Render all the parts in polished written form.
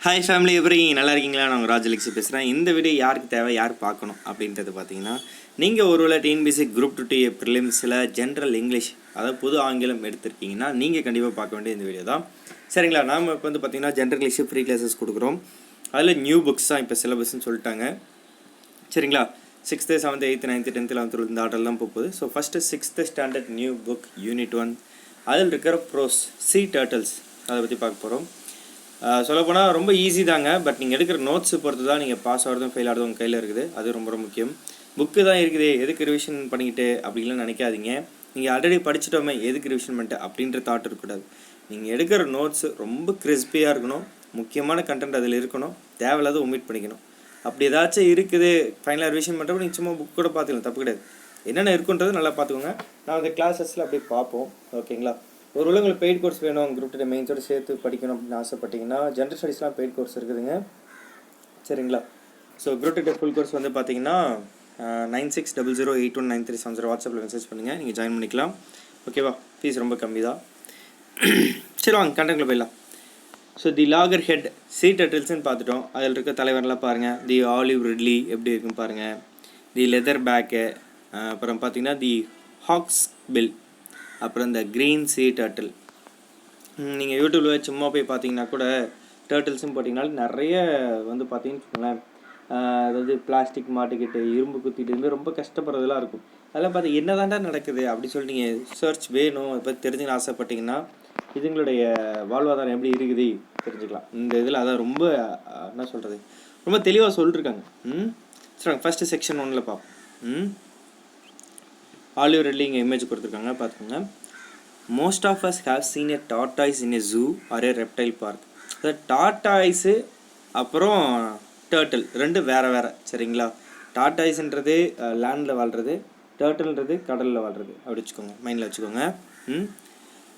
Hi family, எப்படி நல்லா இருக்கீங்களா? நான் ராஜலக்ஷி பேசுகிறேன். இந்த வீடியோ யாருக்கு தேவை, யார் பார்க்கணும் அப்படின்றது பார்த்தீங்கன்னா, நீங்கள் ஒருவேளை டிஎன்பிஎஸ்சி குரூப் 2 ப்ரிலிம்ஸில் ஜென்ரல் இங்கிலீஷ், அதாவது பொது ஆங்கிலம் எடுத்திருக்கீங்கன்னா நீங்கள் கண்டிப்பாக பார்க்க வேண்டிய இந்த வீடியோ தான். சரிங்களா? நாம் இப்போ வந்து பார்த்திங்கன்னா ஜென்ரல் இங்கிலீஷ் ஃப்ரீ கிளாஸஸ் கொடுக்குறோம். அதில் நியூ புக்ஸ் தான் இப்போ சிலபஸ்ன்னு சொல்லிட்டாங்க. சரிங்களா? 6th, 7th, 8th, 9th, 10th, 11th இந்த ஆர்டர் தான் போகுது. So first 6th standard new book unit 1, அதில் இருக்கிற ப்ரோஸ் sea turtles அதை பற்றி பார்க்க போகிறோம். சொல்லப்போனால் ரொம்ப ஈஸி தாங்க. பட் நீங்கள் எடுக்கிற நோட்ஸு பொறுத்து தான் நீங்கள் பாஸ் ஆகிறதும் ஃபெயில் ஆகிறதும் உங்கள் கையில் இருக்குது. அது ரொம்ப ரொம்ப முக்கியம். புக்கு தான் இருக்குது, எதுக்கு ரிவிஷன் பண்ணிக்கிட்டு அப்படின்லாம் நினைக்காதீங்க. நீங்கள் ஆல்ரெடி படிச்சுட்டோமே, எதுக்கு ரிவிஷன் பண்ணிட்டு அப்படின்ற தாட் இருக்கக்கூடாது. நீங்கள் எடுக்கிற நோட்ஸு ரொம்ப கிறிஸ்பியாக இருக்கணும், முக்கியமான கண்டென்ட் அதில் இருக்கணும், தேவையில்லாத ஒமிட் பண்ணிக்கணும். அப்படி ஏதாச்சும் இருக்குது ஃபைனலாக ரிவிஷன் பண்ணுறப்ப நீங்கள் சும்மா புக் கூட பார்த்துக்கலாம், தப்பு கிடையாது. என்னென்ன இருக்குன்றது நல்லா பார்த்துக்கோங்க. நான் அந்த கிளாஸஸில் அப்படியே பார்ப்போம், ஓகேங்களா? ஒரு உங்களுக்கு பெய்ட் கோர்ஸ் வேணும், குரூப் 2 மெயின்ஸோடு சேர்த்து படிக்கணும் அப்படின்னு ஆசைப்பட்டீங்கன்னா ஜென்ரல் ஸ்டடீஸ்லாம் பெய்ட் கோர்ஸ் இருக்குதுங்க. சரிங்களா? ஸோ குரூப் 2 ஃபுல் கோர்ஸ் வந்து பார்த்தீங்கன்னா 9600819370 வாட்ஸ்அப்பில் மெசேஜ் பண்ணுங்கள், நீங்கள் ஜாயின் பண்ணிக்கலாம். ஓகேவா? ஃபீஸ் ரொம்ப கம்மி தான். சரி, வாங்க கண்டென்ட்டில் போயிடலாம். ஸோ தி லாகர் ஹெட் sea turtlesன்னு பார்த்துட்டோம். அதில் இருக்க தலைவரெலாம் பாருங்கள். தி ஆலிவ் ரிட்லி எப்படி இருக்குன்னு பாருங்கள். தி லெதர் பேக்கு, அப்புறம் பார்த்தீங்கன்னா தி ஹாக்ஸ் பில், அப்புறம் இந்த க்ரீன் sea turtle. நீங்கள் யூடியூப்பில் சும்மா போய் பார்த்தீங்கன்னா கூட டேர்ட்டில்ஸ்ன்னு போட்டிங்கனால நிறைய வந்து பார்த்தீங்கன்னு வச்சுக்கோங்களேன், அதாவது பிளாஸ்டிக் மாட்டிக்கிட்டு இரும்பு குத்திட்டு இருந்து ரொம்ப கஷ்டப்படுறதுலாம் இருக்கும். அதெல்லாம் பார்த்து என்ன தாண்டா நடக்குது அப்படி சொல்லிட்டு நீங்கள் சர்ச் வேணும் அதை பற்றி தெரிஞ்சுன்னு ஆசைப்பட்டீங்கன்னா இதுங்களுடைய வாழ்வாதாரம் எப்படி இருக்குது தெரிஞ்சுக்கலாம். இந்த இதில் அதான் ரொம்ப என்ன சொல்கிறது, ரொம்ப தெளிவாக சொல்லியிருக்காங்க. சரி, ஃபஸ்ட்டு செக்ஷன் 1 பார்ப்போம். ஆலிவ் ரிட்லி இங்கே இமேஜ் கொடுத்துருக்காங்க, பார்த்துக்கோங்க. Most of us have seen a tortoise in a zoo or a reptile park. அது டார்டாய்ஸு அப்புறம் டேர்ட்டில் ரெண்டு வேறு வேறு. சரிங்களா? டார்டாய்ஸ்ன்றது லேண்டில் வாழ்கிறது, டேர்ட்டில்ன்றது கடலில் வாழ்கிறது. அப்படி வச்சுக்கோங்க, மைண்டில் வச்சுக்கோங்க.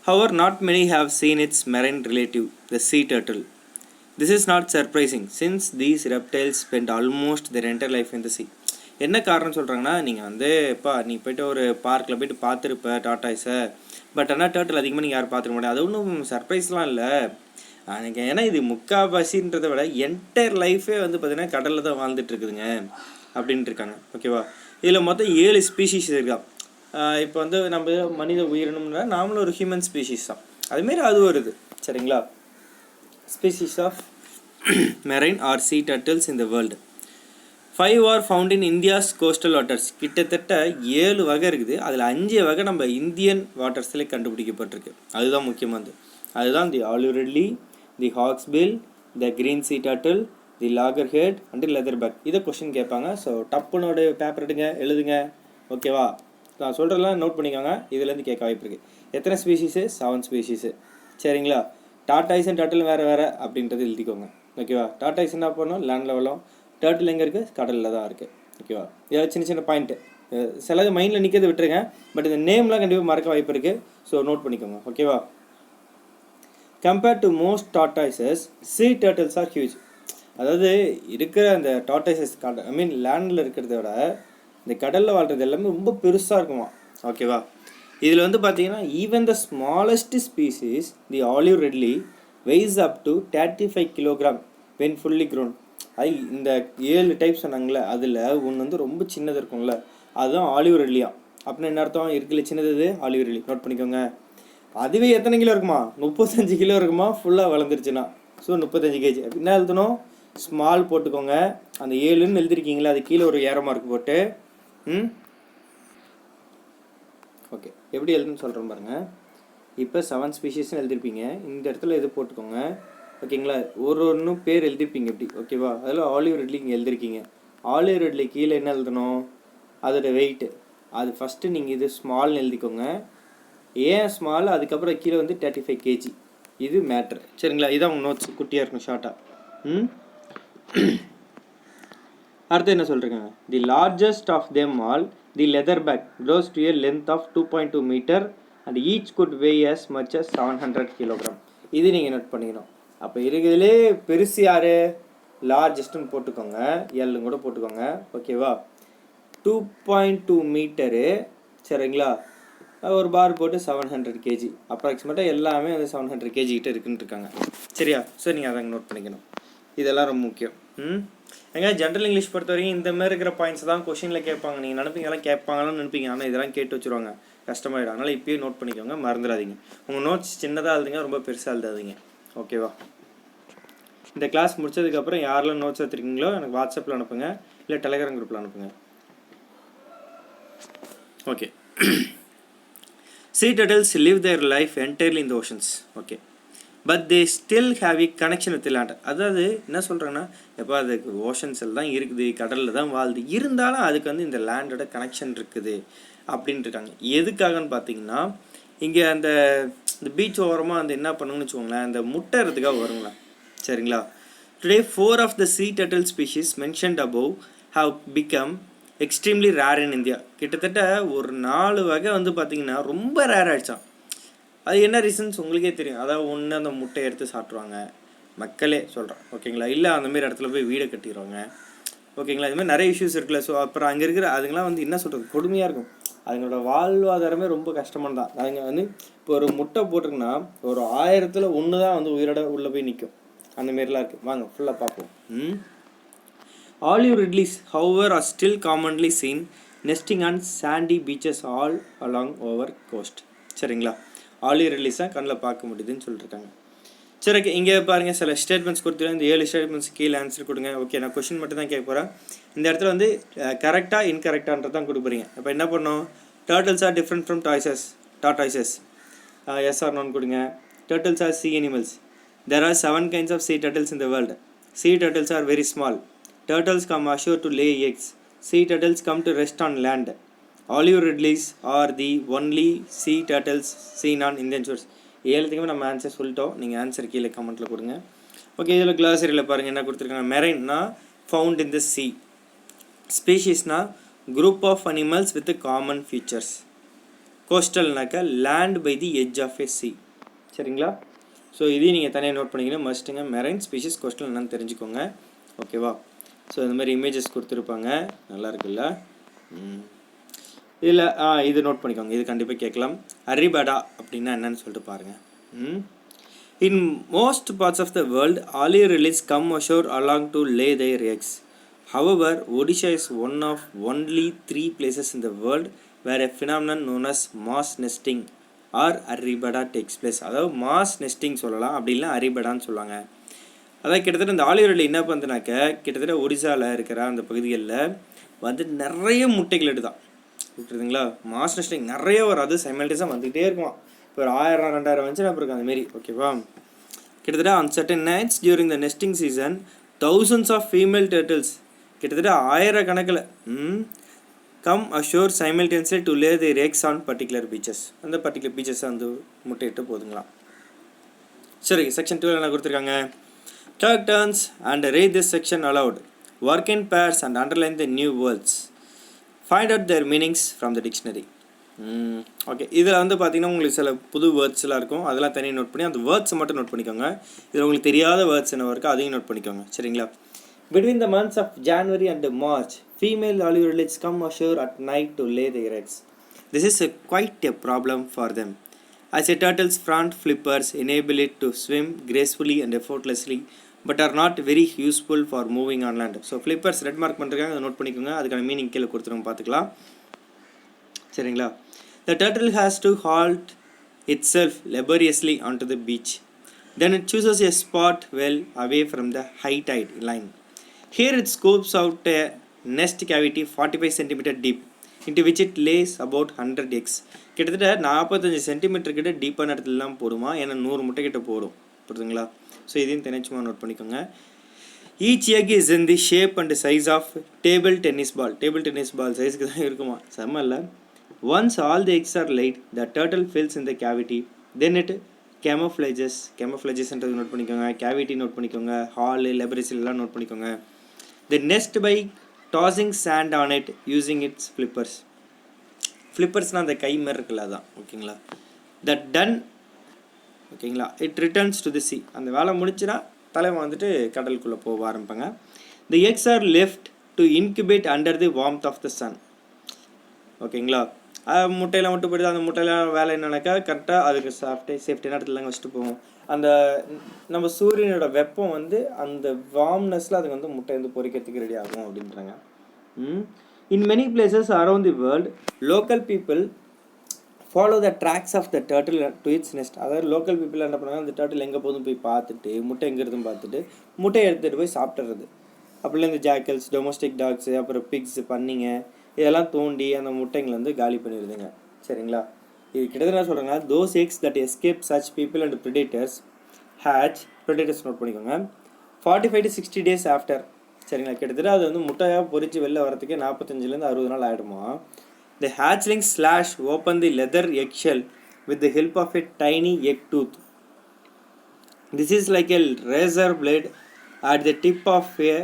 However, not many have seen its marine relative, the sea turtle. This is not surprising since these reptiles spend almost their entire life in the sea. என்ன காரணம் சொல்கிறாங்கன்னா, நீங்கள் வந்து நீ போய்ட்டு ஒரு பார்க்கில் போய்ட்டு பார்த்துருப்ப டாட்டாய்ஸை, பட் ஆனால் டேர்ட்டில் அதிகமாக நீங்கள் யாரும் பார்த்துருக்க மாட்டேன். அது ஒன்றும் சர்ப்ரைஸ்லாம் இல்லை எனக்கு. ஏன்னா இது முக்கால்வாசின்றதை விட என்டையர் லைஃபே வந்து பார்த்திங்கன்னா கடலில் தான் வாழ்ந்துட்டு இருக்குதுங்க அப்படின்ட்டு இருக்காங்க. ஓகேவா? இதில் மொத்தம் 7 ஸ்பீஷீஸ் இருக்கா. இப்போ வந்து நம்ம மனித உயிரினம்னா நாமளும் ஒரு ஹியூமன் ஸ்பீஷீஸ் தான், அதுமாரி அது வருது. சரிங்களா? Species of marine or sea turtles in the world. 5 are found in India's coastal waters. கிட்டத்தட்ட 7 வகை இருக்குது. அதில் 5 வகை நம்ம இந்தியன் வாட்டர்ஸ்லேயே கண்டுபிடிக்கப்பட்டிருக்கு. அதுதான் முக்கியமானது. அதுதான் the olive ridley, the hawksbill, the green sea turtle, the loggerhead and leatherback. இதை கொஸ்டின் கேட்பாங்க. ஸோ டப்புனோட பேப்பர் எடுங்க, எழுதுங்க. ஓகேவா? நான் சொல்கிறதெல்லாம் நோட் பண்ணிக்கோங்க. இதுலேருந்து கேட்க வாய்ப்பு இருக்குது. எத்தனை ஸ்பீஷீஸு? 7 ஸ்பீஷீஸு. சரிங்களா? டாட்டாய்ஸ் அண்ட் டர்ட்டில் வேறு வேறு அப்படின்றது எழுதிக்கோங்க. ஓகேவா? டாட்டாய்ஸ் என்ன பண்ணணும், லேண்டில் வளம். டர்ட்டில் எங்கே இருக்குது? கடலில் தான் இருக்குது. ஓகேவா? ஏதாவது சின்ன சின்ன பாயிண்ட்டு சிலது மைண்டில் நிற்கிறது விட்டுருங்க. பட் இந்த நேம்லாம் கண்டிப்பாக மறக்க வாய்ப்பு இருக்குது. ஸோ நோட் பண்ணிக்கோங்க. ஓகேவா? Compared to most tortoises sea turtles are huge. அதாவது இருக்கிற அந்த டாட்டாய்ஸஸ் லேண்டில் இருக்கிறத விட இந்த கடலில் வாழ்கிறது எல்லாமே ரொம்ப பெருசாக இருக்குமா. ஓகேவா? இதில் வந்து பார்த்தீங்கன்னா even the smallest species the olive ridley ways up to 35 kilogram when fully grown. அது இந்த 7 டைப் சொன்னாங்களே, அதில் ஒன்று வந்து ரொம்ப சின்னது இருக்கும்ல, அதுதான் ஆலிவ் ரிட்லியா. அப்படின்னு என்ன அர்த்தம்? இருக்குல்ல சின்னது ஆலிவ் ரிட்லி. நோட் பண்ணிக்கோங்க. அதுவே எத்தனை கிலோ இருக்குமா? 35 கிலோ இருக்குமா ஃபுல்லாக வளர்ந்துருச்சுன்னா. So 35 kg. என்ன எழுதணும்? ஸ்மால் போட்டுக்கோங்க. அந்த 7ன்னு எழுதிருக்கீங்களா, அது கீழே ஒரு ஏரோ மார்க் போட்டு ஓகே எப்படி எழுதுன்னு சொல்கிறேன் பாருங்கள். இப்போ 7 ஸ்பீஷீஸ்ன்னு எழுதிருப்பீங்க, இந்த இடத்துல எது போட்டுக்கோங்க. ஓகேங்களா? ஒன்றும் பேர் எழுதிருப்பீங்க இப்படி. ஓகேவா? அதில் ஆலிவ் ரிட்லி இங்கே எழுதிருக்கீங்க. ஆலிவ் ரிட்லி கீழே என்ன எழுதணும்? அதோட வெயிட்டு. அது ஃபஸ்ட்டு நீங்கள் இது ஸ்மால்னு எழுதிக்கோங்க. ஏன் ஸ்மால்? அதுக்கப்புறம் கீழே வந்து 35 kg. இது மேட்ரு. சரிங்களா? இதான் உங்கள் நோட்ஸ், குட்டியாக இருக்கும் ஷார்ட்டாக. அடுத்து என்ன சொல்லிருக்காங்க? The largest of them all the leatherback grows to a length of 2.2 meter and each could weigh as much as 700 kilogram. இது நீங்கள் நோட் பண்ணிக்கணும். அப்போ இருக்கிறதுலே பெருசு யார்? லார்ஜஸ்ட்டுன்னு போட்டுக்கோங்க, எல்லும் கூட போட்டுக்கோங்க. ஓகேவா? 2.2 மீட்டரு. சரிங்களா? ஒரு பார் போட்டு 700 kg. அப்ராக்சிமேட்டாக எல்லாமே வந்து 700 kg கிட்ட இருக்குன்னு இருக்காங்க. சரியா? ஸோ நீங்கள் அதை நோட் பண்ணிக்கணும். இதெல்லாம் ரொம்ப முக்கியம். ஏங்க ஜென்ரல் இங்கிலீஷ் பொறுத்த வரைக்கும் இந்த மாதிரி இருக்கிற பாயிண்ட்ஸ் தான் கொஷினில் கேட்பாங்க. நீங்கள் நினைப்பீங்கலாம் கேட்பாங்களான்னு நினைப்பீங்க, ஆனால் இதெல்லாம் கேட்டு வச்சுருவாங்க, கஷ்டமாயிடும். அதனால் இப்போயே நோட் பண்ணிக்கோங்க, மறந்துடாதீங்க. உங்கள் நோட்ஸ் சின்னதாக எழுதுங்க, ரொம்ப பெருசாக எழுதாதீங்க. ஓகேவா? இந்த கிளாஸ் முடிச்சதுக்கப்புறம் யாரெல்லாம் நோட்ஸ் எடுத்துருக்கீங்களோ எனக்கு வாட்ஸ்அப்பில் அனுப்புங்க, இல்லை டெலிகிராம் குரூப்பில் அனுப்புங்க. Okay. Sea turtles live their life entirely in the oceans. Okay. But they still have a connection with the land. அதாவது என்ன சொல்கிறேன்னா, எப்போ அதுக்கு ஓஷன்ஸில் தான் இருக்குது, கடலில் தான் வாழ்து, இருந்தாலும் அதுக்கு வந்து இந்த லேண்டோட கனெக்ஷன் இருக்குது அப்படின்ட்டு இருக்காங்க. எதுக்காகன்னு பார்த்தீங்கன்னா, இங்கே அந்த பீச் ஓரமாக அந்த என்ன பண்ணுங்கன்னு வச்சுக்கோங்களேன், அந்த முட்டைறதுக்காக வருங்களா. சரிங்களா? Today 4 of the sea turtle species mentioned above have become extremely rare in India. கிட்டத்தட்ட ஒரு 4 வகை வந்து பார்த்திங்கன்னா ரொம்ப ரேர் ஆகிடுச்சான். அது என்ன ரீசன்ஸ் உங்களுக்கே தெரியும். அதாவது ஒன்று அந்த முட்டை எடுத்து சாப்பிட்ருவாங்க, மக்களே சொல்கிறேன். ஓகேங்களா? இல்லை அந்தமாரி இடத்துல போய் வீடை கட்டிடுவாங்க. ஓகேங்களா? இதுமாதிரி நிறைய இஷ்யூஸ் இருக்குல்ல. ஸோ அப்புறம் அங்கே இருக்கிற அதுங்களாம் வந்து என்ன சொல்கிறது, கொடுமையாக இருக்கும். அதுங்களோட வாழ்வாதாரமே ரொம்ப கஷ்டமானதான். அதுங்க வந்து இப்போ ஒரு முட்டை போட்டிருக்குன்னா ஒரு 1000ல் 1 தான் வந்து உயிரோட உள்ளே போய் நிற்கும். அந்தமாரிலாம் இருக்குது. வாங்க ஃபுல்லாக பார்ப்போம். Olive ridleys, however, are still commonly seen nesting on sandy beaches all along our coast. சரிங்களா? ஆலிவ் ரிட்லீஸ் தான் கண்ணில் பார்க்க முடியுதுன்னு சொல்லியிருக்காங்க. சரி, ஓகே. இங்கே பாருங்கள், சில ஸ்டேட்மெண்ட்ஸ் கொடுத்துருங்க. இந்த 7 ஸ்டேட்மெண்ட்ஸ் கீழே ஆன்சர் கொடுங்க. ஓகே, நான் கொஷின் மட்டும் தான் கேட்க போகிறேன். இந்த இடத்துல வந்து கரெக்டாக இன்கரெக்டான்றது தான் கொடுக்குறீங்க. இப்போ என்ன பண்ணோம், turtles are different from tortoises. Yes or நோன்னு கொடுங்க. Turtles are sea animals. There are 7 kinds of sea turtles in the world. Sea turtles are very small. Turtles come ashore to lay eggs. Sea turtles come to rest on land. Olive ridleys are the only sea turtles seen on Indian shores. 7த்துக்குமே நம்ம answer சொல்லிட்டோம். நீங்கள் answer கீழே கமெண்ட்டில் கொடுங்க. Okay, இதில் கிளாஸரியில் பாருங்கள் என்ன கொடுத்துருக்காங்க. மெரைன்னா ஃபவுண்ட் இன் த சீ. ஸ்பீஷீஸ்னா group of animals with common features. கோஸ்டல்னாக்கா land by the edge of a sea. சரிங்களா? ஸோ இதையும் நீங்கள் தனியாக நோட் பண்ணிக்கணும். மஸ்ட்டுங்க மெரைன், ஸ்பீஷீஸ், கோஸ்டல் என்னன்னு தெரிஞ்சுக்கோங்க. ஓகேவா? ஸோ இந்த மாதிரி இமேஜஸ் கொடுத்துருப்பாங்க, நல்லா இருக்குல்ல. இதில் இது நோட் பண்ணிக்கோங்க, இது கண்டிப்பாக கேட்கலாம். அரிபடா அப்படின்னா என்னன்னு சொல்லிட்டு பாருங்கள். In most parts of the world olive ridleys come ashore along to lay their eggs. However, Odisha is one of only 3 places in the world where a phenomenon known as mass nesting or arribada takes place. அதாவது mass nesting சொல்லலாம், அப்படி இல்லை அரிபடான்னு சொல்லுவாங்க. அதான் கிட்டத்தட்ட இந்த olive ridley என்ன பண்ணுதுனாக்க, கிட்டத்தட்ட ஒடிசாவில் இருக்கிற அந்த பகுதிகளில் வந்து நிறைய முட்டைகள் எடுதான் விட்டுருதுங்களா. மாஸ் நெஸ்டிங் நிறைய வரும், அது சைமல்டேஸாக வந்துகிட்டே இருக்குமா. இப்போ ஒரு 1000-2000 வந்துச்சு அப்புறம் இருக்கும் அதுமாரி. ஓகேவா? கிட்டத்தட்ட on certain nights during the nesting season thousands of female turtles, கிட்டத்தட்ட 1000 கணக்கில் come ashore simultaneously to lay their eggs on particular beaches. அந்த பர்டிகுலர் பீச்சஸ் வந்து முட்டையிட்டு போதுங்களாம். சரி, செக்ஷன் 2 என்ன கொடுத்துருக்காங்க. Take turns and read this section aloud. Work in pairs and underline the new words. Find out their meanings from the dictionary. Okay, இதில் வந்து பார்த்தீங்கன்னா உங்களுக்கு சில புது வேர்ட்ஸ்லாம் இருக்கும், அதெல்லாம் தனியாக நோட் பண்ணி அந்த வேர்ட்ஸை மட்டும் நோட் பண்ணிக்கோங்க. இதில் உங்களுக்கு தெரியாத வேர்ட்ஸ் என்ன இருக்கோ அதையும் நோட் பண்ணிக்கோங்க. சரிங்களா? Between the months of January and March, female olive ridleys come ashore at night to lay their eggs. This is quite a problem for them, as a turtle's front flippers enable it to swim gracefully and effortlessly, but are not very useful for moving on land. So flippers red mark பண்ணுறாங்க, அதை note பண்ணிக்கோங்க. அதுக்கான meaning கீழே கொடுத்துருங்க, பார்த்துக்கலாம். சரிங்களா? The turtle has to halt itself laboriously onto the beach. Then it chooses a spot well away from the high tide line. Here it scopes out a nest cavity 45 cm deep, into which it lays about 100 eggs. கிட்டத்தட்ட 45 centimetre கிட்ட டீப்பான இடத்துலலாம் போடுமா, ஏன்னா 100 முட்டை கிட்ட போடும். புரியுதுங்களா? So இதையும் தனிச்சுமா நோட் பண்ணிக்கோங்க. Each egg is in the shape and size of table tennis ball. Table tennis ball சைஸ்க்கு தான் இருக்குமா, செம்ம இல்லை. Once all the eggs are laid, the turtle fills in the cavity. Then it கேமோஃப்ளேஜஸ்ன்றது note பண்ணிக்கோங்க. Cavity note பண்ணிக்கோங்க. Haul, லெபரேசிலாம் note பண்ணிக்கோங்க. The nest by tossing sand on it using its flippers. ஃப்ளிப்பர்ஸ்னால் அந்த கை மாதிரி இருக்குல்ல, அதான். ஓகேங்களா? த டன். ஓகேங்களா? It returns to the sea. அந்த வேலை முடிச்சுன்னா தலைவன் வந்துட்டு கடலுக்குள்ளே போக ஆரம்பிப்பாங்க. The eggs are left to incubate under the warmth of the sun. ஓகேங்களா? முட்டையெல்லாம் விட்டு போய்ட்டு அந்த முட்டையெல்லாம் வேலை என்னன்னாக்கா கரெக்டாக அதுக்கு சேஃப்டியான இடத்துல வச்சுட்டு போவோம். அந்த நம்ம சூரியனோட வெப்பம் வந்து அந்த வார்ம்னஸில் அது வந்து முட்டை வந்து பொரிக்கிறதுக்கு ரெடி ஆகும் அப்படின்றாங்க. In many places around the world, local people follow the tracks of the turtle to its nest. அதாவது லோக்கல் பீப்புள் என்ன பண்ணுவாங்க, அந்த டர்ட்டில் எங்கே போதும் போய் பார்த்துட்டு முட்டை எங்கே இருக்குதுன்னு பார்த்துட்டு முட்டையை எடுத்துகிட்டு போய் சாப்பிட்றது. அப்படிலாம் இந்த ஜாக்கல்ஸ், டொமஸ்டிக் டாக்ஸு, அப்புறம் பிக்ஸ், பன்னிங்க இதெல்லாம் தோண்டி அந்த முட்டைங்களை வந்து காலி பண்ணிடுதுங்க. சரிங்களா? இது கிட்டத்தட்ட என்ன சொல்கிறாங்கன்னா, those eggs that escape such people and predators hatch, predators note பண்ணிக்கோங்க, 45 to 60 days after. சரிங்களா? கிட்டத்தட்ட அது வந்து முட்டையாக பொறிச்சு வெளில வரத்துக்கு 45லேருந்து 60 நாள் ஆகிடுமா. The hatchlings slash open the leather eggshell with the help of a tiny egg tooth. This is like a razor blade at the tip of a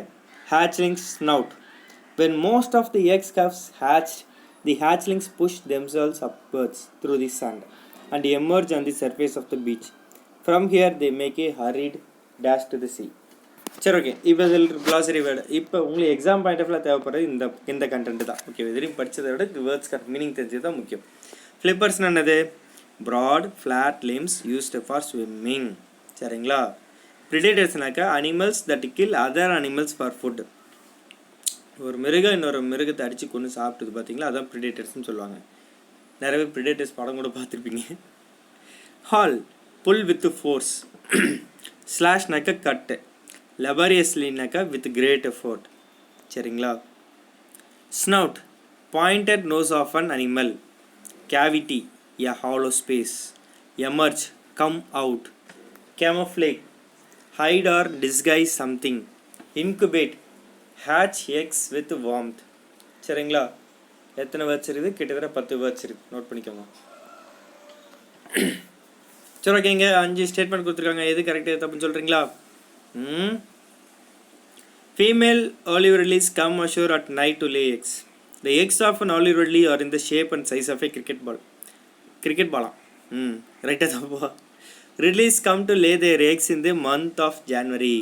hatchling's snout. When most of the eggs have hatched, the hatchlings push themselves upwards through the sand and emerge on the surface of the beach. From here they make a hurried dash to the sea. சரி, okay. இப்போ இதில் glossary word இப்போ உங்களுக்கு exam point of வியூவில் தேவைப்படுறது இந்த content தான். Okay, எதிரையும் படித்ததை விட வேர்ட்ஸ் மீனிங் தெரிஞ்சது தான் முக்கியம். ஃப்ளிப்பர்ஸ்னு என்னது? Broad flat limbs used for swimming. சரிங்களா? ப்ரிடேட்டர்ஸ்னாக்கா animals that kill other animals for food. ஒரு மிருகம் இன்னொரு மிருகத்தை அடித்து கொண்டு சாப்பிட்டது பார்த்தீங்களா, அதான் ப்ரிடேட்டர்ஸ்னு சொல்லுவாங்க. நிறைய பேர் ப்ரிடேட்டர்ஸ் படம் கூட பார்த்துருப்பீங்க. Haul pull with force. ஸ்லாஷ்னாக்கா கட்டு. laboriouslyனாக்கா with great effort. சரிங்களா? snout pointed nose of an animal. cavity a hollow space. emerge come out. camouflage hide or disguise something. incubate hatch eggs with warmth. சரிங்களா? எத்தனை words இருக்குது? கிட்டத்தட்ட 10 words இருக்குது. Note பண்ணிக்கோங்க. சரி, ஓகேங்க. 5 ஸ்டேட்மெண்ட் கொடுத்துருக்காங்க. எது கரெக்டாக தப்புன்னு சொல்கிறீங்களா? Female olive lilies come ashore at night to lay eggs. The eggs of an olive lily are in the shape and size of a cricket ball. Cricket ball. Right at the lilies come to lay their eggs in the month of January.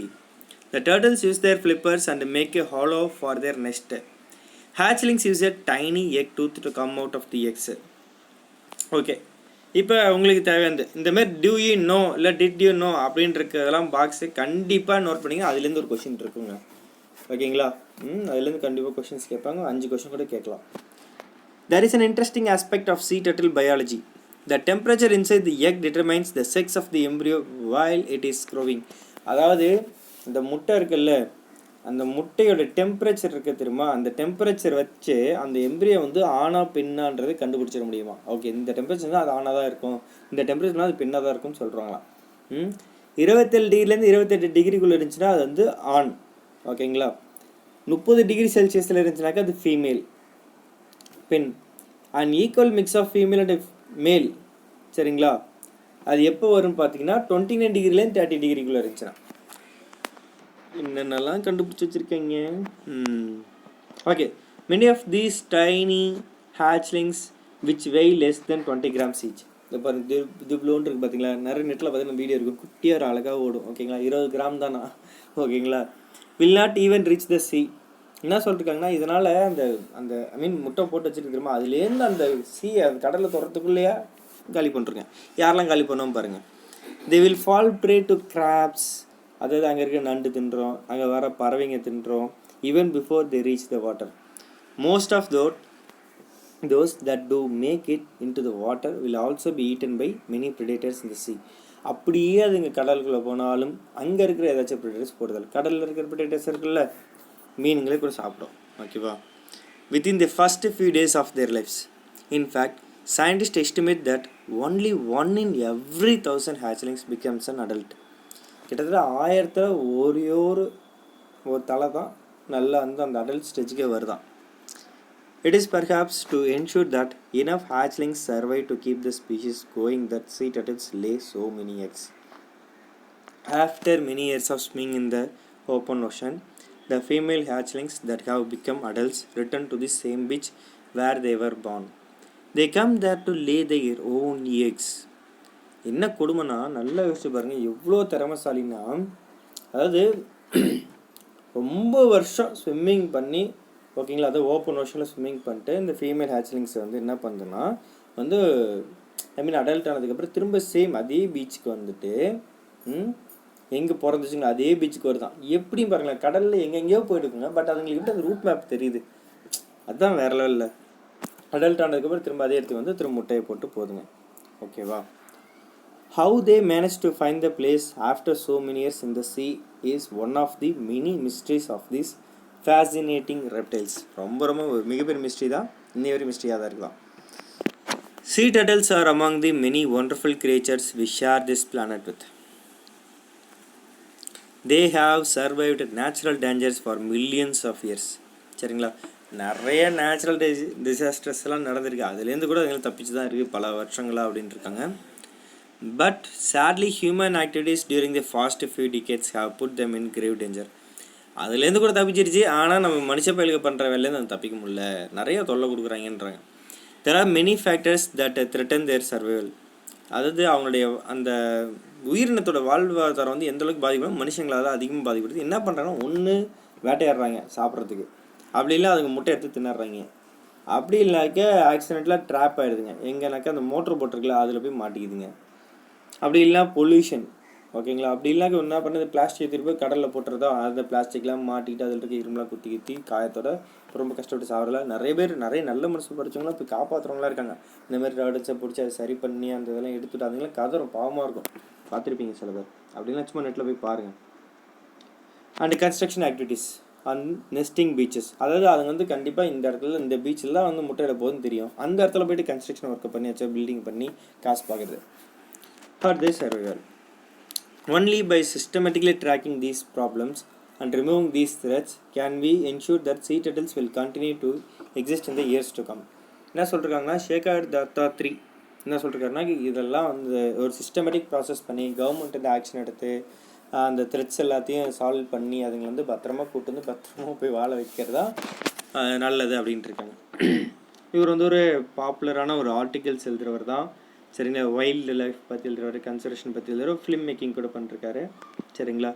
The turtles use their flippers and make a hollow for their nest. Hatchlings use a tiny egg tooth to come out of the eggs. Okay. இப்போ உங்களுக்கு தேவையானது இந்தமாரி due you know இல்லை did you know அப்படின்றதெல்லாம் box கண்டிப்பாக note பண்ணிங்க. அதுலேருந்து ஒரு கொஷின் இருக்குங்க. ஓகேங்களா? அதுலேருந்து கண்டிப்பாக கொஷின்ஸ் கேட்பாங்க. 5 கொஷின் கூட கேட்கலாம். There is an interesting aspect of sea turtle biology. The temperature inside the egg determines the sex of the embryo while it is growing. அதாவது இந்த முட்டை இருக்குல்ல, அந்த முட்டையோட டெம்பரேச்சர் இருக்குது தெரியுமா, அந்த டெம்பரேச்சர் வச்சு அந்த எம்பிரியை வந்து ஆணா பெண்ணான்றது கண்டுபிடிச்சிட முடியுமா. ஓகே, இந்த டெம்பரேச்சர் தான் அது ஆணாக தான் இருக்கும், இந்த டெம்பரேச்சர்னால் அது பெண்ணாக தான் இருக்கும்னு சொல்கிறாங்களாம். 27 டிகிரிலேருந்து 28 டிகிரிக்குள்ளே இருந்துச்சுன்னா அது வந்து ஆண். ஓகேங்களா? 30 டிகிரி செல்சியஸில் இருந்துச்சுனாக்கா அது ஃபீமேல், பெண். And equal mix of female and male. சரிங்களா? அது எப்போ வரும்னு பார்த்தீங்கன்னா 29 டிகிரிலேருந்து 30 டிகிரிக்குள்ளே இருந்துச்சுன்னா. என்னென்னலாம் கண்டுபிடிச்சி வச்சுருக்கீங்க. Okay, many of these tiny hatchlings which weigh less than 20 grams each. இப்போ பாருங்க, இதுப்ளோன்னு இருக்குது பார்த்தீங்களா. நிறைய நெட்டில் பார்த்தீங்கன்னா வீடியோ இருக்கும், குட்டியாக அழகாக ஓடும். ஓகேங்களா? 20 கிராம் தானா. ஓகேங்களா? Will not even reach the C. என்ன சொல்லிருக்காங்கன்னா, இதனால் அந்த அந்த ஐ மீன் முட்டை போட்டு வச்சுட்டு திரும்ப அதுலேருந்து அந்த சி அது கடலில் தொடரத்துக்குள்ளேயே காலி பண்ணுறேங்க. யாரெல்லாம் காலி பண்ணோம் பாருங்கள். They will fall prey to crabs. அதாவது அங்கே இருக்க நண்டு தின்றோம், அங்கே வர பறவைங்க தின்றோம். Even before they reach the water. Most of those that do make it into the water will also be eaten by many predators in the sea. அப்படியே அதுங்க கடலுக்குள்ளே போனாலும் அங்கே இருக்கிற ஏதாச்சும் ப்ரிடேட்டர்ஸ் போடுதல். கடலில் இருக்கிற ப்ரிடேட்டர்ஸ் இருக்குல்ல, மீனுங்களே கூட சாப்பிடும். ஓகேவா? within the first few days of their lives. In fact, scientists estimate that only 1 in every 1000 hatchlings becomes an adult. கிட்டத்தட்ட 1000ல் ஒரு தலை தான் நல்லா அந்த அடல்ட் ஸ்டேஜுக்கே வருதான். It is perhaps to ensure that enough hatchlings survive to keep the species going that sea turtles lay so many eggs. After many years of swimming in the open ocean, the female hatchlings that have become adults return to the same beach where they were born. They come there to lay their own eggs. என்ன கொடுமைனா, நல்லா யோசிச்சு பாருங்கள், எவ்வளோ திறமைசாலின்னா, அதாவது ரொம்ப வருஷம் swimming பண்ணி, ஓகேங்களா, அது ஓப்பன் ஓஷனில் ஸ்விம்மிங் பண்ணிட்டு இந்த ஃபீமேல் ஹேச்லிங்ஸை வந்து என்ன பண்ணுதுன்னா வந்து ஐ மீன் அடல்ட் ஆனதுக்கப்புறம் திரும்ப சேம் அதே பீச்சுக்கு வந்துட்டு எங்கே பிறந்துச்சுங்க அதே பீச்சுக்கு வருதான். எப்படியும் பாருங்களேன், கடலில் எங்கெங்கேயோ போயிட்டுருக்குங்க, பட் அதுங்களுக்கு அந்த ரூட் மேப் தெரியுது. அதுதான் வேற லெவலில். அடல்ட் ஆனதுக்கப்புறம் திரும்ப அதே இடத்துக்கு வந்து திரும்ப முட்டையை போட்டு போதுங்க. ஓகேவா? How they manage to find the place after so many years in the sea is one of the many mysteries of this fascinating reptiles. ரொம்ப ரொம்ப ஒரு மிகப்பெரிய மிஸ்ட்ரி தான், இன்னி வரையும் மிஸ்ட்ரியாக தான் இருக்கலாம். Sea turtles are among the many wonderful creatures we share this planet with. They have survived natural dangers for millions of years. சரிங்களா? நிறைய நேச்சுரல் டிசாஸ்டர்ஸ்லாம் நடந்திருக்கு, அதுலேருந்து கூட அதுங்களை தப்பிச்சு தான் இருக்குது பல வருஷங்களாக அப்படின்ட்டு இருக்காங்க. But sadly human activities during the past few decades have put them in grave danger. அதுலேருந்து கூட தப்பிச்சிருச்சு, ஆனால் நம்ம மனுஷ பயிலுக்கு பண்ணுற வேலையிலேருந்து அது தப்பிக்க முடியல, நிறைய தொல்லை கொடுக்குறாங்கன்றாங்க. There are many factors that threaten their survival. அதாவது அவங்களுடைய அந்த உயிரினத்தோட வாழ்வாதாரம் வந்து எந்தளவுக்கு பாதிக்கணும், மனுஷங்களால் அதிகமாக பாதிக்கப்படுது. என்ன பண்ணுறாங்கன்னா, ஒன்று வேட்டையாடுறாங்க சாப்பிட்றதுக்கு, அப்படி இல்லை அதுக்கு முட்டை எடுத்து தின்னுறாங்க, அப்படி இல்லைனாக்க ஆக்சிடெண்ட்டில் ட்ராப் ஆகிடுதுங்க. எங்கேனாக்கா அந்த மோட்டர் போட்டிருக்குல அதில் போய் மாட்டிக்குதுங்க. அப்படி இல்லைனா பொல்யூஷன். ஓகேங்களா? அப்படி இல்லாக்க என்ன பண்ணுறது, பிளாஸ்டிக் திருப்பி கடலில் போட்டுறதோ, அந்த பிளாஸ்டிக்லாம் மாட்டிக்கிட்டு அதில் இருக்க இரும்பெலாம் குத்தி காயத்தோட ரொம்ப கஷ்டப்பட்டு சாப்பிடல. நிறைய பேர் நிறைய நல்ல மனசு படித்தவங்களாம் போய் காப்பாற்றுறவங்களாம் இருக்காங்க. இந்தமாதிரி அடிச்சா பிடிச்சி அதை சரி பண்ணி அந்த இதெல்லாம் எடுத்துகிட்டு அதுங்களாம் கதறும், பாவமாக இருக்கும், பார்த்துருப்பீங்க சில பேர். அப்படிலாம் சும்மா நெட்டில் போய் பாருங்கள். And construction activities and nesting beaches. அதாவது அதுங்க வந்து கண்டிப்பாக இந்த இடத்துல இந்த பீச்சில் தான் வந்து முட்டையிட போகுதுன்னு தெரியும், அந்த இடத்துல போய்ட்டு கன்ஸ்ட்ரக்ஷன் ஒர்க்கை பண்ணி வச்சா பில்டிங் பண்ணி காசு பார்க்குறது. For this survival only by systematically tracking these problems and removing these threats can we ensure that sea turtles will continue to exist in the years to come. என்ன சொல்லிருக்காங்கன்னா, சேகர் தத்தா 3 என்ன சொல்லிருக்காருன்னா, இதெல்லாம் வந்து ஒரு சிஸ்டமேட்டிக் ப்ராசஸ் பண்ணி government இந்த action எடுத்து அந்த threads எல்லாத்தையும் சால்வ் பண்ணி அதுங்களை வந்து பத்திரமா கூட்டு வந்து பத்திரமா போய் வாழ வைக்கிறதா நல்லது அப்படின்ட்டு இருக்காங்க. இவர் வந்து ஒரு பாப்புலரான ஒரு ஆர்டிகல்ஸ் எழுதுறவர் தான். சரிங்களா? வைல்டு லைஃப் பற்றி எழுதுறவர், கன்சர்வேஷன் பற்றி எழுதுறவர், ஃபிலிம் மேக்கிங் கூட பண்ணிருக்காரு. சரிங்களா?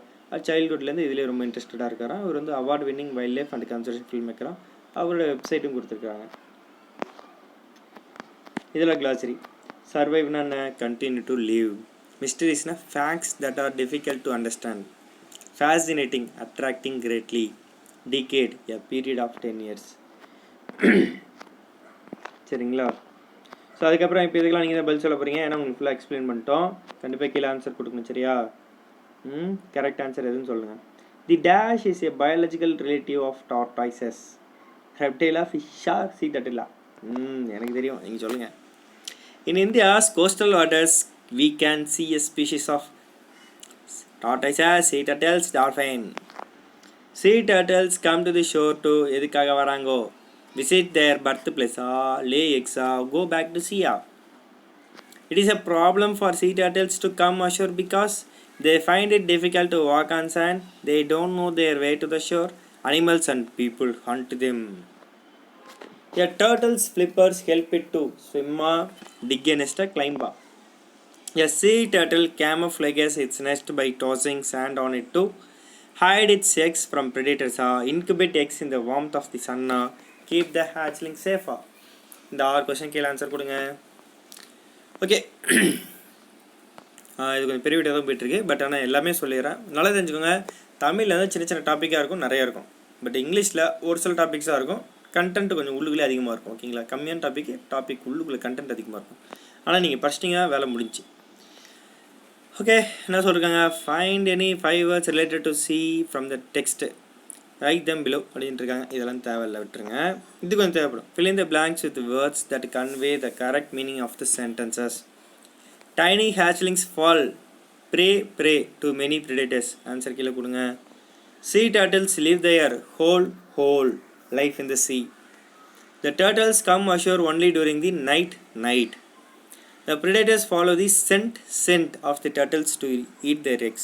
சைல்ட்ஹுட்லேருந்து இதிலே ரொம்ப இன்ட்ரெஸ்டடாக இருக்காராம். அவர் வந்து award winning wildlife and conservation film மேக்கராக. அவரோட வெப்சைட்டும் கொடுத்துருக்காங்க. இதில் கிளாசரி சர்வைவ்னா என்ன, கண்டினியூ டு லீவ், மிஸ்டரிஸ்னா facts that are difficult to understand, fascinating, attracting greatly, decade, a period of 10 years. சரிங்களா? ஸோ அதுக்கப்புறம் இப்போ இதுக்கெல்லாம் நீங்கள் தான் பதில் சொல்ல போகிறீங்க, ஏன்னா உங்களுக்கு ஃபுல்லாக எக்ஸ்பிளைன் பண்ணிட்டோம். கண்டிப்பாக கீழே ஆன்சர் கொடுக்கணும். சரியா? கரெக்ட் ஆன்சர் எதுன்னு சொல்லுங்கள். The dash is a biological relative of tortoises, ரெப்டைலா, ஃபிஷ்ஷா, சீ டர்ட்டிலா? எனக்கு தெரியும், நீங்கள் சொல்லுங்கள். In India's coastal waters we can see a species of tortoises, sea turtles, dolphin. Sea turtles come to the shore to எதுக்காக வராங்கோ, visit their birthplace, lay eggs, go back to sea. It is a problem for sea turtles to come ashore because they find it difficult to walk on sand. They don't know their way to the shore. Animals and people hunt them. A turtle's flippers help it to swim, dig a nest, climb. A sea turtle camouflages its nest by tossing sand on it to hide its eggs from predators, incubate eggs in the warmth of the sun, keep the hatchling safe. இந்த 6 question கீழே answer கொடுங்க. Okay, இது கொஞ்சம் பெரிய video தான் போயிட்டுருக்கு, but ஆனால் எல்லாமே சொல்லிடுறேன். நல்லா தெரிஞ்சுக்கோங்க, தமிழில் வந்து சின்ன சின்ன டாப்பிக்காக இருக்கும், நிறையா இருக்கும். பட் இங்கிலீஷில் ஒரு சில டாபிக்ஸாக இருக்கும், கண்டென்ட் கொஞ்சம் உள்ளுக்குள்ளே அதிகமாக இருக்கும். ஓகேங்களா? கம்மியான டாபிக் உள்ளுக்குள்ளே கண்டென்ட் அதிகமாக இருக்கும். ஆனால் நீங்கள் படிச்சிட்டிங்கன்னா வேலை முடிஞ்சு. ஓகே, என்ன சொல்லியிருக்காங்க, find any 5 words related to sea from the text, write them below அப்படின்ட்டு இருக்காங்க. இதெல்லாம் தேவையில்லை, விட்டுருங்க. இது கொஞ்சம் தேவைப்படும். fill in the blanks with words that convey the correct meaning of the sentences. Tiny hatchlings fall prey to many predators. Answer கீழே கொடுங்க. Sea turtles live their whole life in the sea. The turtles come ashore only during the night. The predators follow the scent of the turtles to eat their eggs.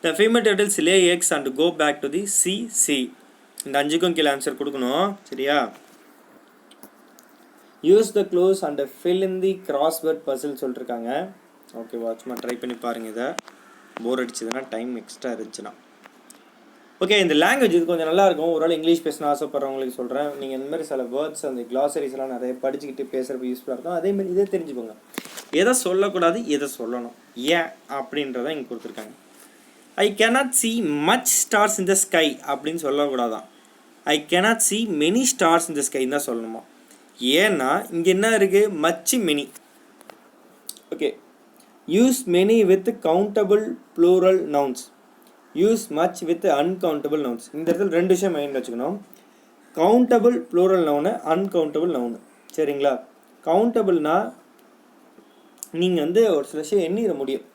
The female turtles lay eggs and go back to the sea. இந்த 5க்கும் கீழே answer கொடுக்கணும். சரியா? Use the clues and fill in the crossword puzzle சொல்லிருக்காங்க. ஓகேவா? சும்மா try பண்ணி பாருங்கள். இதை போர் அடிச்சதுன்னா, டைம் எக்ஸ்ட்ரா இருந்துச்சுன்னா. ஓகே, இந்த லாங்குவேஜ் இது கொஞ்சம் நல்லாயிருக்கும். ஒரு வேளை இங்கிலீஷ் பேசணும் ஆசைப்படுறவங்களுக்கு சொல்கிறேன். நீங்கள் இந்த மாதிரி சில வேர்ட்ஸ் அந்த கிளாசரிஸ்லாம் நிறைய படிச்சுக்கிட்டு பேசுகிறப்ப யூஸ்ஃபுல்லாக இருக்கும். அதேமாதிரி இதே தெரிஞ்சுக்கோங்க. எதை சொல்லக்கூடாது எதை சொல்லணும் ஏன் அப்படின்றத இங்கே கொடுத்துருக்காங்க. ஐ cannot see much stars in the sky அப்படின்னு சொல்லக்கூடாதான். ஐ cannot see many stars in the sky தான் சொல்லணுமா. ஏன்னா இங்கே என்ன இருக்குது, much many. Okay, use many with countable plural nouns, use much with uncountable nouns. இந்த இடத்துல ரெண்டு விஷயம் மைண்டில் வச்சுக்கணும். Countable plural noun, uncountable noun. சரிங்களா? கவுண்டபிள்னா நீங்கள் வந்து ஒரு சில விஷயம் எண்ணிட முடியும்,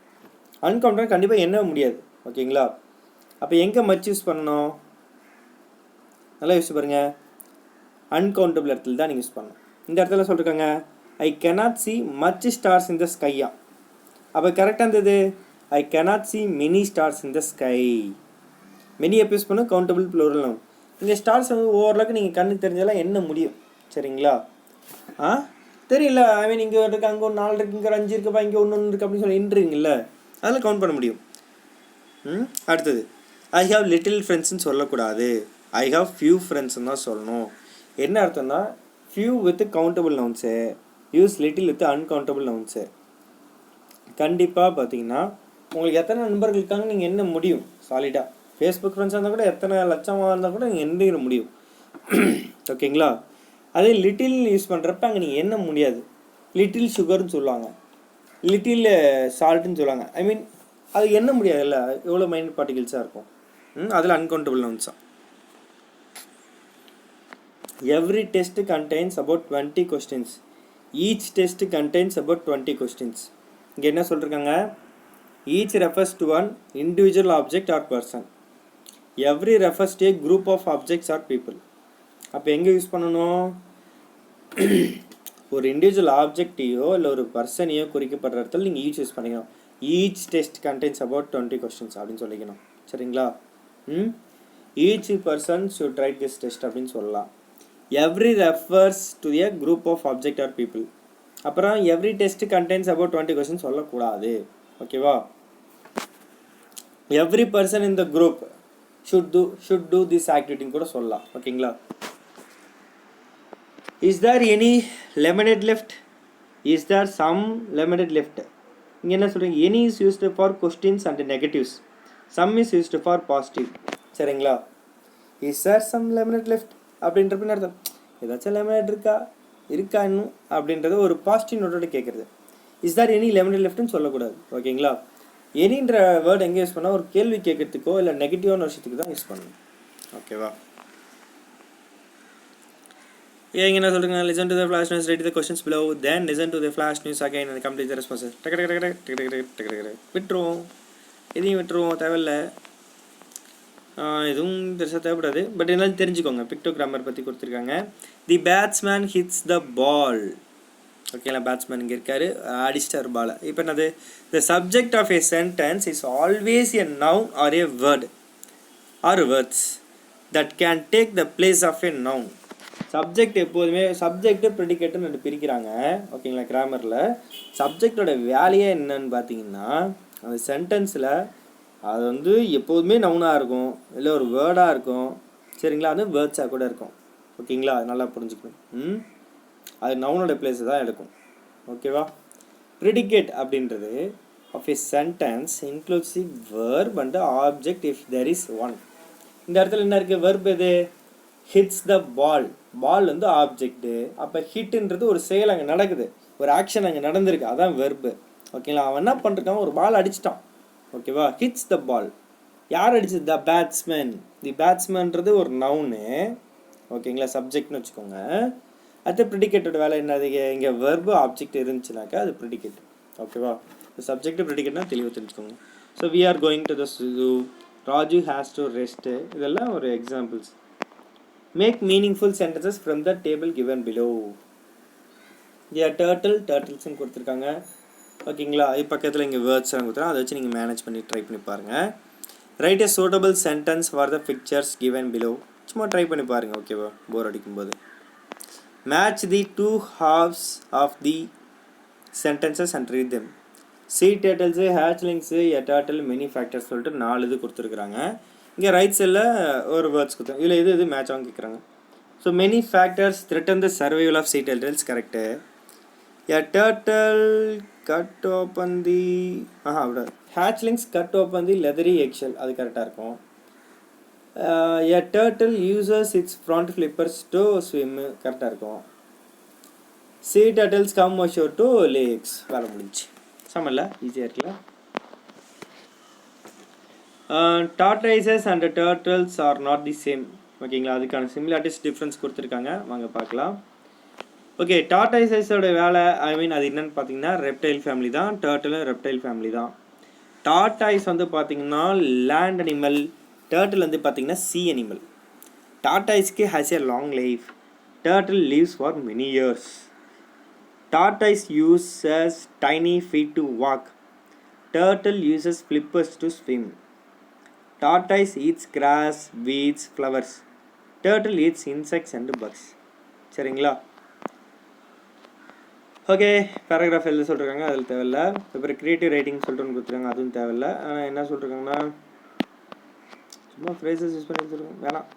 அன்கவுண்டபிள் கண்டிப்பாக எண்ண முடியாது. ஓகேங்களா? அப்போ எங்கே மச் யூஸ் பண்ணணும், நல்லா யூஸ் பாருங்கள். அன்கவுண்டபிள் இடத்துல தான் நீங்கள் யூஸ் பண்ணணும். இந்த இடத்துல சொல்லியிருக்காங்க ஐ cannot see much stars in the sky. அப்போ கரெக்டாக இருந்தது ஐ cannot see many stars in the sky. Many எப்போ யூஸ் பண்ணணும், கவுண்டபிள் ப்ளூரல் நவுன். இங்கே ஸ்டார்ஸ் வந்து ஓரளவுக்கு நீங்கள் கண்ணுக்கு தெரிஞ்சதெல்லாம் எண்ண முடியும். சரிங்களா? தெரியல, ஐ மீன் இங்கே இருக்குது, அங்கே ஒரு 4 இருக்குது, இங்கே ஒரு 5 இருக்குப்பா, இங்கே ஒன்று இருக்குது அப்படின்னு சொல்லி எண்ணுறீங்கல்ல, அதெல்லாம் கவுண்ட் பண்ண முடியும். அடுத்தது ஐ ஹாவ் லிட்டில் ஃப்ரெண்ட்ஸ்ன்னு சொல்லக்கூடாது, ஐ ஹாவ் ஃபியூ ஃப்ரெண்ட்ஸ்ன்னு தான் சொல்லணும். என்ன அர்த்தம்னா few with countable nouns, use little with uncountable nouns. கண்டிப்பாக பார்த்தீங்கன்னா உங்களுக்கு எத்தனை நண்பர்கள் இருக்காங்க நீங்கள் என்ன முடியும் சாலிடாக. ஃபேஸ்புக் ஃப்ரெண்ட்ஸாக இருந்தால் கூட எத்தனை லட்சமாக இருந்தால் கூட நீங்கள் எண்ணிட முடியும். ஓகேங்களா? அதே லிட்டில் யூஸ் பண்ணுறப்ப அங்கே நீங்கள் எண்ண முடியாது. லிட்டில் சுகர்னு சொல்லுவாங்க, லிட்டில் சால்ட்டுன்னு சொல்லுவாங்க. ஐ மீன் அது எண்ண முடியாதுல்ல, எவ்வளோ மைனட் பார்ட்டிகிள்ஸாக இருக்கும். அதில் அன்கவுண்டபிள் நவுன்ஸ் தான். Every test contains about 20 questions, each test contains about 20 questions. இங்கே என்ன சொல்லியிருக்காங்க, each refers to one individual object or person, every refers to a group of objects or people. அப்போ எங்கே யூஸ் பண்ணணும், ஒரு இண்டிவிஜுவல் ஆப்ஜெக்டையோ இல்லை ஒரு பர்சனையோ குறிக்கப்படுற இடத்துல நீங்கள் ஈச் யூஸ் பண்ணிக்கணும். Each test contains about 20 questions அப்படின்னு சொல்லிக்கணும். சரிங்களா? Each person should write this test அப்படின்னு சொல்லலாம். Every refers to a group of object or people. அப்புறம் every test contains about 20 questions சொல்லக்கூடாது. ஓகேவா? Every person in the group should do this activity கூட சொல்லலாம். ஓகேங்களா? Is there any lemonade left? Is there some lemonade left? இங்கே என்ன சொல்கிறீங்க, any is used for questions and negatives, some is used for positive. சரிங்களா? Is there some lemonade left அப்படின்றப்ப என்ன அர்த்தம், ஏதாச்சும் lemonade இருக்கா இன்னும் அப்படின்றது ஒரு பாசிட்டிவ் நோட்டோட கேட்குறது. இஸ் தேர் எனி lemonade leftன்னு சொல்லக்கூடாது. ஓகேங்களா? எனின்ற வேர்டு எங்கே யூஸ் பண்ணால் ஒரு கேள்வி கேட்கறதுக்கோ இல்லை நெகட்டிவான விஷயத்துக்கு தான் யூஸ் பண்ணணும். ஓகேவா? ஏங்க என்ன சொல்கிறீங்க, listen to the flash news, read the questions below, then listen to the flash news again and complete the responses. விட்டுருவோம், எதையும் விட்டுருவோம், தேவையில்லை, எதுவும் பெருசாக தேவைப்படாது. பட் என்னாலும் தெரிஞ்சுக்கோங்க, பிக்டோகிராமர் பற்றி கொடுத்துருக்காங்க. The batsman hits the ball. ஓகேங்களா? பேட்ஸ்மேன் இங்கே இருக்காரு, அடிச்சிட்டார் பாலை. இப்போ என்னது, the subject of a sentence is always a noun or a word or words that can take the place of a noun. Subject எப்போதுமே சப்ஜெக்ட்டு ப்ரெடிகேட்டுன்னு ரெண்டு பிரிக்கிறாங்க. ஓகேங்களா? கிராமரில் சப்ஜெக்டோட வேலையே என்னன்னு பார்த்தீங்கன்னா, அந்த சென்டென்ஸில் அது வந்து எப்போதுமே நவுனாக இருக்கும், இல்லை ஒரு வேர்டாக இருக்கும். சரிங்களா? அது வேர்ட்ஸாக கூட இருக்கும். ஓகேங்களா? அது நல்லா புரிஞ்சுக்கணும். அது நவுனோட பிளேஸை தான் எடுக்கும். ஓகேவா? ப்ரெடிகேட் அப்படின்றது of a sentence inclusive verb and object if there is one. இந்த இடத்துல என்ன இருக்குது, வேர்ப் எது, ஹிட்ஸ் த பால். பால் வந்து ஆப்ஜெக்ட்டு. அப்போ ஹிட்டுன்றது ஒரு செயல் அங்கே நடக்குது, ஒரு ஆக்ஷன் அங்கே நடந்திருக்கு, அதான் வெர்பு. ஓகேங்களா? அவன் என்ன பண்ணிருக்கான், ஒரு பால் அடிச்சிட்டான். ஓகேவா? ஹிட்ஸ் த பால். யார் அடிச்சது, த பேட்ஸ்மேன். தி பேட்ஸ்மேன்றது ஒரு நவுனு. ஓகேங்களா? சப்ஜெக்ட்னு வச்சுக்கோங்க. அது ப்ரெடிகேட்டோட வேலை என்னது, இங்கே வெர்பு ஆப்ஜெக்ட் இருந்துச்சுனாக்கா அது ப்ரெடிகேட். ஓகேவா? சப்ஜெக்ட் ப்ரெடிகேட்னா தெளிவாக தெரிஞ்சுக்கோங்க. So we are going to the zoo, Raju has to rest, இதெல்லாம் ஒரு examples. Make meaningful sentences from the table given below. டர்ட்டில்ஸ்ன்னு கொடுத்துருக்காங்க. ஓகேங்களா? இது பக்கத்தில் இங்கே வேர்ட்ஸ் கொடுத்துருக்காங்க, அதை வச்சு நீங்கள் மேனேஜ் பண்ணி ட்ரை பண்ணி பாருங்கள். Write a suitable sentence for the pictures given below. சும்மா ட்ரை பண்ணி பாருங்கள். ஓகேவா? போர் அடிக்கும்போது. Match the two halves of the sentences and read them. Sea turtles, hatchlings, a turtle, many factors சொல்லிட்டு 4 இது கொடுத்துருக்குறாங்க. இங்கே ரைட் சைடில் ஒரு வேர்ட்ஸ் கொடுத்தாங்க, இதில் எது மேட்ச் ஆகும் கேட்குறாங்க. So many factors threaten the survival of sea turtles, correct. A turtle cut open the hatchlings cut open the leathery eggshell. அது கரெக்டாக இருக்கும். A turtle uses its front flippers to swim. கரெக்டாக இருக்கும். Sea turtles come ashore to lakes. வேலை முடிஞ்சு. சமல்ல ஈஸியாக இருக்குல்ல. Tortoises and turtles are not the same. ஓகேங்களா, அதுக்கான சிமிலாரிட்டிஸ் டிஃப்ரென்ஸ் கொடுத்துருக்காங்க, வாங்க பார்க்கலாம். ஓகே, டார்டாய்ஸஸோட வேலை அது என்னன்னு பார்த்தீங்கன்னா ரெப்டைல் ஃபேமிலி தான். டர்ட்டிலும் ரெப்டைல் ஃபேமிலி தான். டார்டாய்ஸ் வந்து பார்த்தீங்கன்னா லேண்ட் அனிமல், டர்ட்டில் வந்து பார்த்தீங்கன்னா சி அனிமல். டார்டாய்ஸ்க்கு has a long life, turtle lives for many years. Tortoise uses tiny feet to walk, turtle uses flippers to swim. Tortoise eats grass, weeds, flowers. Turtle eats insects and bugs. சரிங்களா? Okay, paragraph எழுத சொல்லிருக்காங்க, அதில் தேவையில்லை. அப்புறம் creative writing சொல்லிட்டு ஒன்று கொடுத்துருக்காங்க, அதுவும் தேவையில்லை. ஆனால் என்ன சொல்லிருக்காங்கன்னா சும்மா ஃப்ரேசஸ் யூஸ் பண்ணி சொல்லுவாங்க, வேணாம்.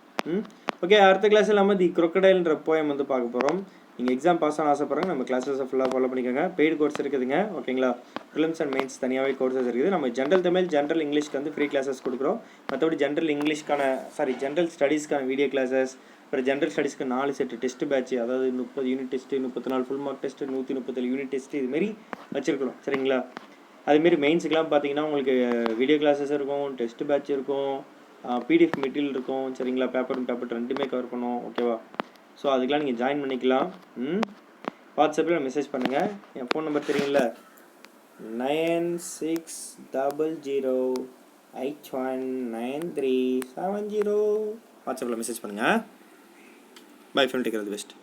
ஓகே, அடுத்த கிளாஸில் நம்ம தி crocodileன்ற போயம் வந்து பார்க்க போகிறோம். நீங்கள் எக்ஸாம் பாஸ் ஆன ஆசைப்படுறாங்க, நம்ம கிளாஸஸை ஃபுல்லாக ஃபாலோ பண்ணிக்கோங்க. பெய்டு கோர்ஸ் இருக்குதுங்க, ஓகேங்களா. ப்ரிலிம்ஸ் அண்ட் மெயின்ஸ் தனியாகவே கோர்சஸ் இருக்குது. நம்ம ஜென்ரல் தமிழ், ஜென்ரல் இங்கிலீஷ்க்கு வந்து ஃப்ரீ கிளாஸஸ் கொடுக்குறோம். மற்றபடி ஜென்ரல் ஸ்டடீஸ்க்கான வீடியோ கிளாஸஸ், அப்புறம் ஜென்ரல் ஸ்டடீஸ்க்கு 4 செட்டு டெஸ்ட் பேட்ச், அதாவது 30 unit test, 34 full mark test, 137 unit test, இதுமாரி வச்சுருக்கணும். சரிங்களா? அதுமாரி மெயின்ஸுக்கெலாம் பார்த்தீங்கன்னா உங்களுக்கு வீடியோ கிளாஸஸ் இருக்கும், டெஸ்ட் பேட்ச் இருக்கும், பிடிஎஃப் மெட்டீரியல் இருக்கும். சரிங்களா? பேப்பர் ரெண்டுமே கவர் பண்ணுவோம், ஓகேவா. ஸோ அதுக்கெலாம் நீங்கள் ஜாயின் பண்ணிக்கலாம். வாட்ஸ்அப்பில் மெசேஜ் பண்ணுங்கள். என் ஃபோன் நம்பர் தெரியுங்கள, 9600819370. வாட்ஸ்அப்பில் மெசேஜ் பண்ணுங்கள். By friend, take care, all the best.